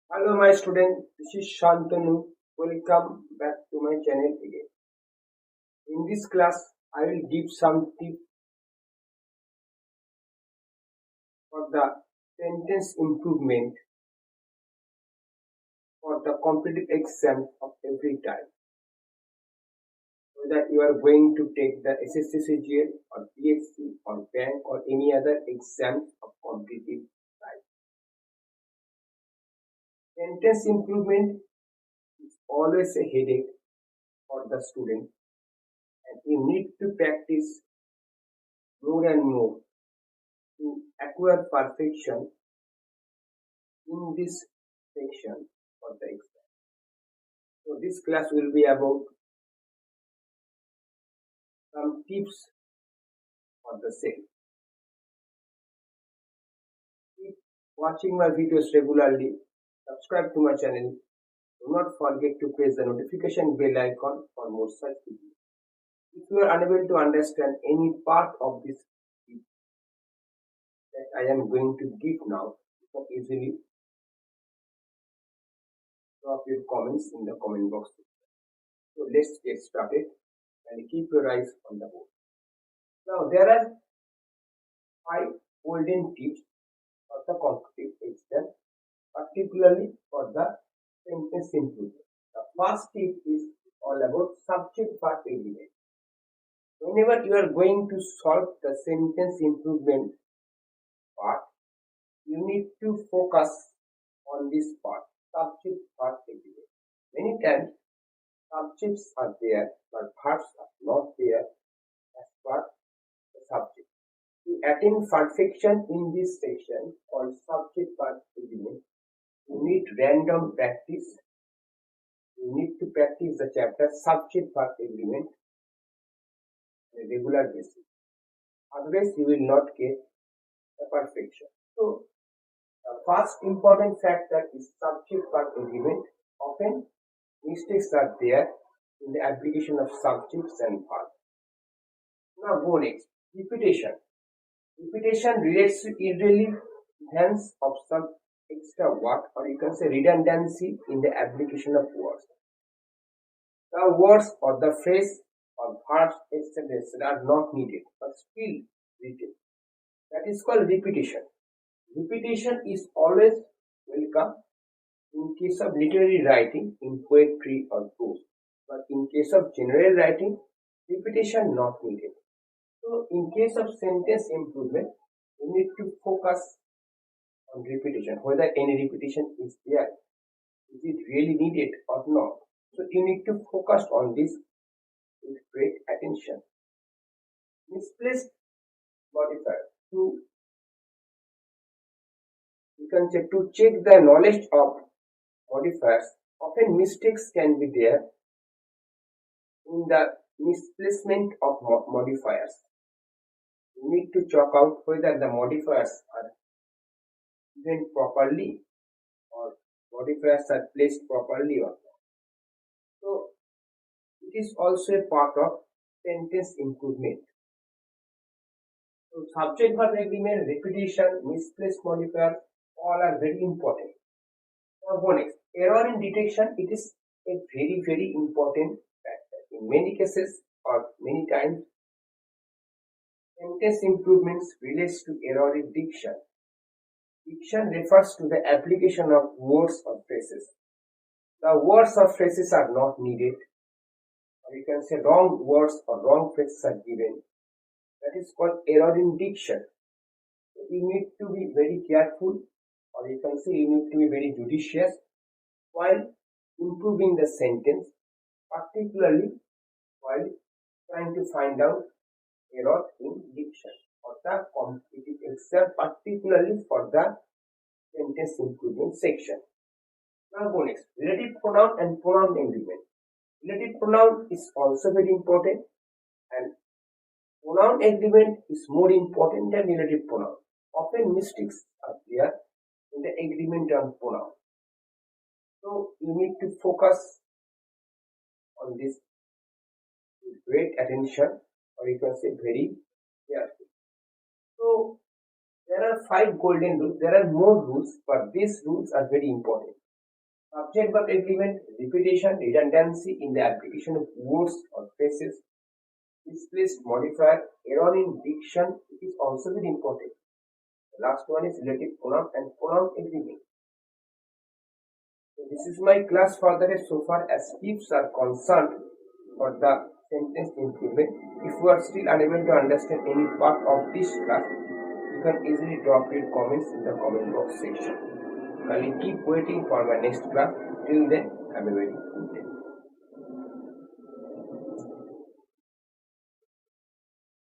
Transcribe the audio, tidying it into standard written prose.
Hello my student, this is Shantanu. Welcome back to my channel again. In this class, I will give some tips for the sentence improvement for the competitive exam of every time. Whether you are going to take the SSC CGL or PSC or bank or any other exam of competitive type. Sentence improvement is always a headache for the student and you need to practice more and more to acquire perfection in this section for the exam. So this class will be about some tips for the same. Keep watching my videos regularly. Subscribe to my channel. Do not forget to press the notification bell icon for more such videos. If you are unable to understand any part of this tip that I am going to give now, you can easily drop your comments in the comment box. So let's get started and keep your eyes on the board. Now there are 5 golden tips for the competitive exam, particularly for the sentence improvement. The first tip is all about subject verb agreement. Whenever you are going to solve the sentence improvement part, you need to focus on this part, subject verb agreement. Many times subjects are there but verbs are not there as per the subject. To attain perfection in this section called subject verb agreement, you need random practice. You need to practice the chapter subject verb agreement on a regular basis. Otherwise, you will not get the perfection. So, the first important factor is subject verb agreement. Often, mistakes are there in the application of subjects and verbs. Now, go next. Repetition. Repetition relates to irrelevance of some extra word, or you can say redundancy in the application of words. The words or the phrase or verbs etc. are not needed but still written. That is called repetition. Repetition is always welcome in case of literary writing in poetry or prose, but in case of general writing, repetition not needed. So in case of sentence improvement, you need to focus on repetition, whether any repetition is there, is it really needed or not. So you need to focus on this with great attention. Misplaced modifier. You can check to check the knowledge of modifiers. Often mistakes can be there in the misplacement of modifiers. You need to check out whether the modifiers are given properly or modifiers are placed properly or not. So it is also a part of sentence improvement. So subject verb agreement, repetition, misplaced modifier, all are very important. Now go next. Error in detection, it is a very important factor. In many cases or many times, sentence improvements relates to error in diction. Diction refers to the application of words or phrases. The words or phrases are not needed, or you can say wrong words or wrong phrases are given. That is called error in diction. So you need to be very careful, or you can say you need to be very judicious while improving the sentence, particularly while trying to find out error in diction or the competitive exam, particularly for the sentence improvement section. Now go next. Relative pronoun and pronoun agreement. Relative pronoun is also very important and pronoun agreement is more important than relative pronoun. Often mistakes are there in the agreement on pronoun. So you need to focus on this with great attention, or you can say very careful. So there are 5 golden rules. There are more rules, but these rules are very important. Subject verb agreement, repetition, redundancy in the application of words or phrases, displaced modifier, error in diction, it is also very important. The last one is relative pronoun and pronoun agreement. So this is my class for the rest so far as tips are concerned for the sentence improvement. If you are still unable to understand any part of this class, you can easily drop your comments in the comment box section. I'll keep waiting for my next class. Till then, have a very good day.